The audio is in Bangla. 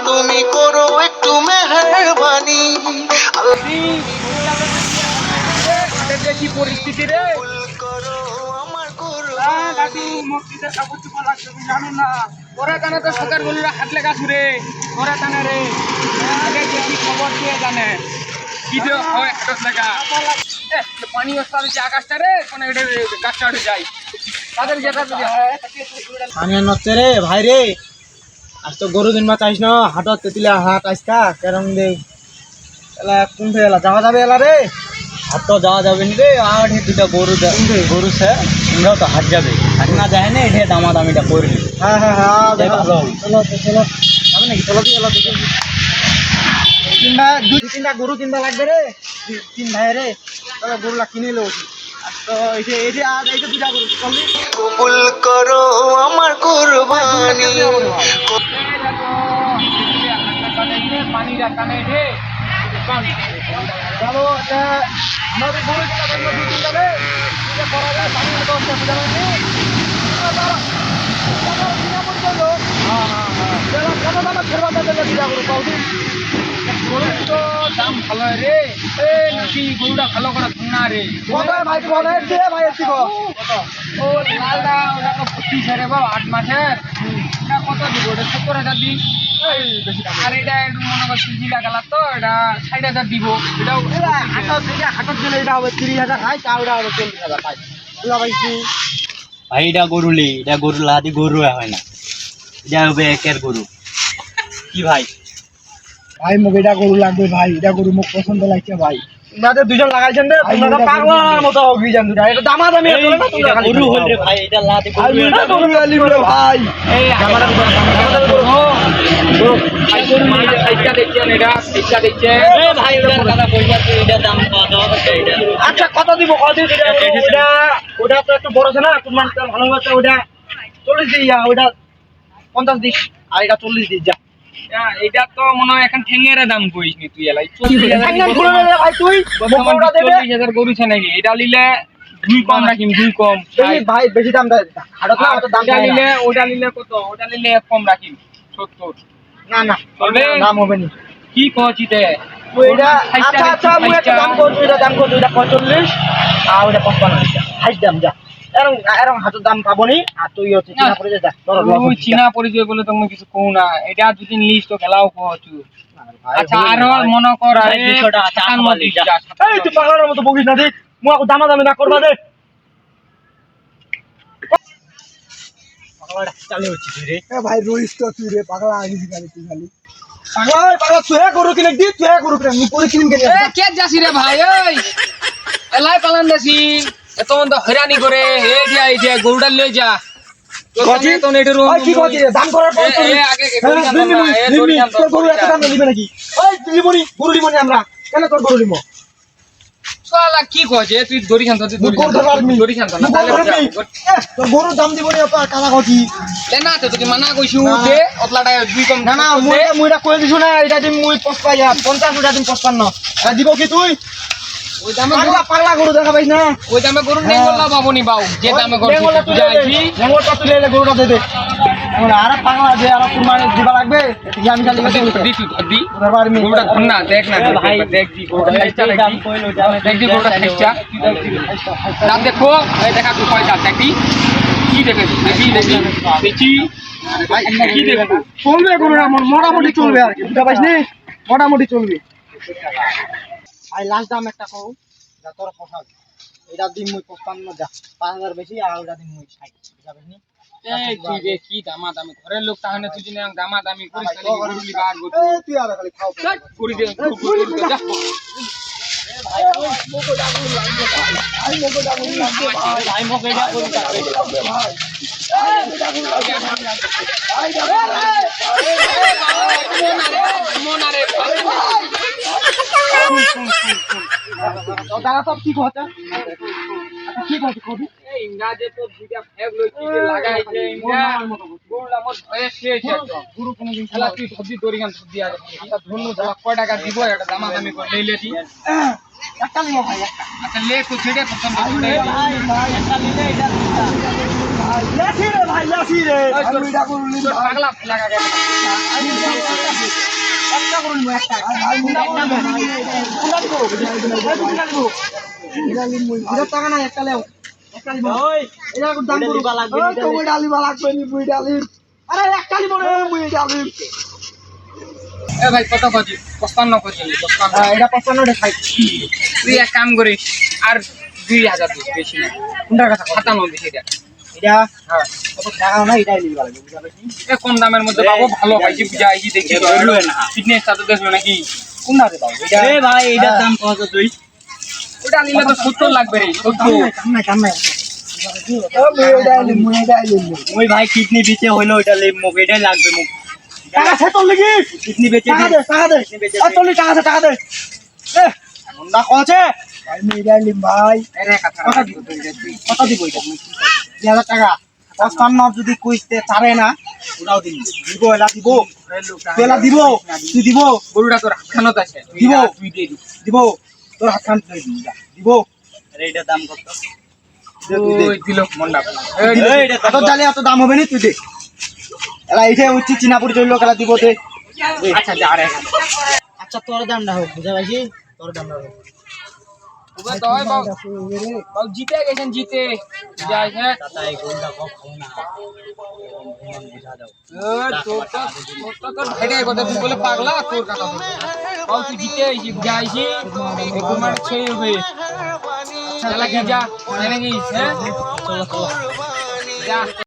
তুমি করো একটু মেহেরবানি। কি পরিস্থিতি রে? ভুল করো আমার দাদু মসজিদে কাপড় চোপড় লাগছে তুমি জানো না? ওরা জানে তো সরকার বললো হাত লেখা ছুড়ে ওরা জানে রে। আগে কি খবর দিয়ে জানে কি যে হয় হাত লেখা পানি ওস্তাদ যে আকাশটা রে কোন এটা গাছটা উঠে যায় তাদের যেটা যদি হয় পানি নচ্ছে রে ভাই রে। আজ তো গরু দিন চাইস না হাটত তেতিলা হাট আজকা কেরম দে এলা কোন এলা যাওয়া যাবে এলা রে? হাট তো যাওয়া যাবে নি রে। আর দুটা গরু গরু সে আমরাও তো হাট যাবে, হাট না যায় না এটা দামাদামিটা করবি। হ্যাঁ হ্যাঁ হ্যাঁ ভালো। চলো চলো যাবে নাকি? চলো কি এলা দুই তিনটা গরু কিনবা লাগবে রে। তিন ভাই রে চলো গরুলা কিনে লো। তো এই যে আজ এই যে দুটা গরু চললি কবুল করো আমার কুরবানি। পানি কানে রে চলো আমাদের গরু কিনা থাকলো দুই তিনটা রে করা যায় পানি তো অসুবিধা নেই। গরুর তো দাম ভালো রে নাকি গরুটা ভালো করা না রে? ও লালটা ওটা তো 25 রে বাবা 8 মাসের। এটা কত দিব? ওটা 70,000 দিই। আর এটা একটু মনে কর সিজিলা গেলা তো এটা 60,000 দিব। এটাও হাটত গেলে এটা হবে 30,000 খাই চাউটা হবে 40,000 খাই। ভাই এটা গরুলি, এটা গরু লাদি গরু হয় না, এটা হবে একের গরু। কি ভাই ভাই মোক এটা গরু লাগবে ভাই, এটা গরু মোক পছন্দ লাগছে ভাই। আপনাদের দুজন লাগাইছেন রে তোমরা পাগলার মতো হবি জান দুটা। এটা দামাদামি হলো না তোমরা খালি গরু হল রে ভাই, এটা লাদি গরু আমি এটা গরু আলিম রে ভাই। এই আমাদের গরু ভাই গরু মানা সাইজটা দেখছেন এটা সাইজটা দেখছেন এ ভাই ওটার কথা কইবা তুই, এটা দাম কত হচ্ছে এটা? আচ্ছা কত দিব কত দিব? এটা ওটা তো একটু বড় আছে না তোমার তো ভালো আছে। ওটা 40 দিই, ওটা 50 দিই, আর এটা 40 দিই যা। এটা তো মনে হয় এখন ঠেঙ্গের দাম কইস নি তুই এলাই ভাই তুই 40,000 গরু ছে নাকি? এটা নিলে দুই কম রাখিম, দুই কম ভাই বেশি দাম দেয় হাটত না অত দাম দেয় না। ওটা নিলে কত? ওটা নিলে এক কম রাখিম 70। না না চলবে? দাম হবে না কি কচিতে ওইটা। আচ্ছা আচ্ছা মুই একটা দাম করব, এটা দাম করব, এটা 45 আর ওটা 55 হাই দাম যা। এরকম এরকম হাতের দাম পাবনি। আর তুই হচ্ছে চিনা পড়ে যা তুই চীনা পরিচয় বলে তুমি কিছু কও না। এটা যদি নিস তো খেলাও কচু। আচ্ছা আর মনে কর ভাই 200 টাকা চা খাওয়া দিস যা। এই তুই পাগলার মতো বকিস না দেখ মুই দামাদামি না করবা দে। পাগলাটা চালু হচ্ছে তুই রে। এ ভাই রইস তো তুই রে পাগলা আগিস গালি তুই খালি পাগলা পাগলা তুই গরু কিনে দি তুই গরু কিনে মুই করে কিনে গেলি। এ কে যাসি রে ভাই? এই এলাই পালান দেছি এত মন তো হয়রানি করে। এই যে গরুটা লই যা। কচি তো নেটের কি কচি দাম করার পর তো আগে গরু জানো না এ দড়ি জানো তোর গরু এত দাম দিবে নাকি? ওই লিমনি গরু লিমনি আমরা কেন তোর গরু লিমো? শালা কি কইছে তুই দড়ি জানো? তুই দড়ি জানো না তাহলে তোর গরুর দাম দিব না কালা কচি। না তো তুই মানা কইছু যে অতলাটা দুই কম না না মুইটা কই দিছু না। এটা দিম মুই 50 ওটা দিম 55। এটা দিব কি তুই? ওই দামে পাগলা পাগলা গরু দেখা পাইছ না? ওই দামে গরু নেই বললা বাবুনি বাউ যে দামে গরু তুই যাইবি নেঙ্গলটা তুই লেলে গরুটা দে দে। আর পাগলা যে আর কুরবানি দিবা লাগবে আমি খালি দি তুই দি তোর বাড়ি গরুটা ধর না দেখ না ভাই দেখ দি গরুটা খাইছা দাম দেখি কইলো দেখ দি গরুটা খাইছা দাম দেখো এই দেখা তুই কয়টা দেখি কি দেখে দেখি দেখি দেখি কি দেখো চলবে গরুটা মোটামুটি চলবে আর কি বুঝা পাইছ নি? মোটামুটি চলবে। ভাই লাস্ট দাম একটা কও যা তোর পোষাবে। এটা দিন মুই 55 যা 5000 বেশি আর ওটা দিন মুই 60 বুঝা পাইছ নি? এই তুই যে কি দামা দামি ঘরের লোক তাহলে তুই যদি দামা দামি করিস তাহলে গরু লিবা আর গরু এই তুই আর খালি খাও করে দে যা ভাই মোক এটা গরু দাদা সব কি কথা কি কথা কবি ইংরাজে তো দুইটা ফ্যাগ লইছি যে লাগাইছে ইংরা গরুলা মোর ভয়ে শেষ একদম গুরু কোনদিন খেলা তুই সবজি দড়ি গান সবজি আর এটা ধন্য দাদা কয় টাকা দিব এটা দামা দামি করে লইলে দি একটা নিও ভাই একটা। আচ্ছা লে তো ছেড়ে পছন্দ করে ভাই ভাই একটা নিলে এটা ভাই লাসি রে ভাই লাসি রে আমি এটা করুলি পাগলা লাগা গেল টাকা নাই একটা লেও একটা লিব এটা দাম ওইটা লিবা লাগবে, ওই ওইটা তো ওই ডালিবা লাগবে নি বুই ডালিম আরে একটা লিব রে বুই ডালিম এ ভাই কত কজি 55 কজি 55 এটা 55 দেখাই তুই এক কাম করিস আর 2000 দিস বেশি না কোনটার কথা 57 দিস এটা এটা হ্যাঁ কত টাকা না এটাই লিবা লাগবে বুঝা পাইছি এ কম দামের মধ্যে পাবো ভালো পাইছি বুঝাইছি দেখি ধরলো না। ফিটনেস সাথে দেখলো নাকি কোনটা রে বাবু এটা এ ভাই এটার দাম কত তুই ওটা নিলে তো 70 লাগবে রে 70 কাম নাই ও মুই ডালিম ওই ভাই কিডনি বেচে হইলো ওইটা লে মুখ এটাই লাগবে মুখ টাকা সে তোর লাগি কিডনি বেচে টাকা দে আর চলি টাকা দে এ মন্দা কছে ভাই মুই ডালিম ভাই এরে কথা কত দিব কত দিব এটা 2000 টাকা 55 যদি কইতে পারে না ওটাও দিন দিব এলা দিব এলা দিব তুই দিব গরুটা তোর হাতখানত আছে দিব। তুই দিয়ে দিস দিব তোর হাত খান দিব আরে এটার দাম কত ওই দিল মন্ডা এই এটা এত জালে এত দাম হবে নি তুই দে এলা এইটা উচিত চিনাপুরি চললো খেলা দিব দে আচ্ছা যা রে আচ্ছা তোর দামটা হোক বুঝা পাইছি তোর দামটা হোক ওবে তো হয় বাবু বাবু জিতে গেছেন জিতে যাই হ্যাঁ দাদা এই গোলটা কম খাও না বুঝা দাও তোর ভাইটাই কথা তুই বলে পাগলা তোর কথা বলছে বাবু তুই জিতে আইছি যাইছি তোমার ছই হবে মেহরবানি চলা কি যা নাকি হ্যাঁ চলো চলো যা